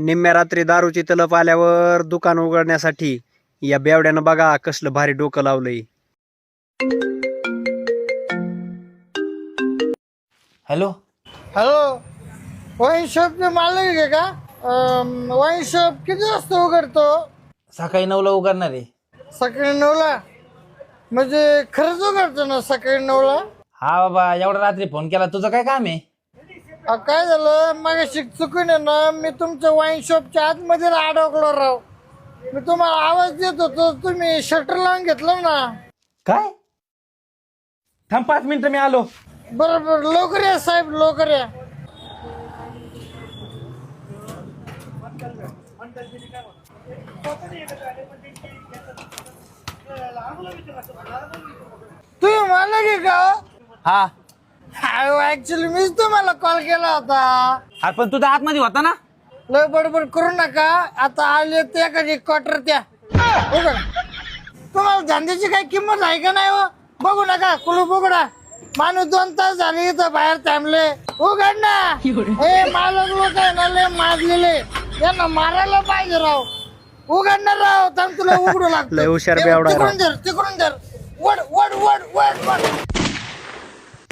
निम्म्या रात्री दारूची तलप आल्यावर दुकान उघडण्यासाठी या बेवड्यानं बघा कसलं भारी डोकं लावलंय. हॅलो हॅलो, वाईन शॉपचे मालक आहे का? वाईन शॉप किती वाजता उघडतो? सकाळी 9ला उघडणार आहे. सकाळी 9ला? म्हणजे खरंच उघडतो ना सकाळी 9ला? हा बाबा, एवढा रात्री फोन केला, तुझं काय काम आहे? काय झालं, मगाशी चुकून आहे ना मी तुमच्या वाईन शॉपच्या आतमध्ये अडकलो राव. मी तुम्हाला आवाज देत होतो, तुम्ही शटर लावून घेतलं ना. काय? थांब 5 मिनिटं, मी आलो. बरोबर, लवकर या साहेब, लवकर या. तुम्ही मालक आहे का? हा, ऍक्च्युली मीच तुम्हाला कॉल केला होता. अरे पण तुझा आतमध्ये होता ना. लय बडबड करू नका, आता आले ते कधी क्वार्टर त्या उघड. तुम्हाला धंद्याची काही किंमत आहे का नाही? हो बघू नका, कुलूप उघडा. माणूस 2 तास झाले इथं बाहेर थांबले. उघड ना. हे मालक लोक आहे ना लय माजलेले, यांना मारायला पाहिजे राव. उघडणार राव, थांब तुला उघडू लागतो. लय हुशार बेवडा राव. तिकडून धर, तिकडून धर. वड वड वड वड वड.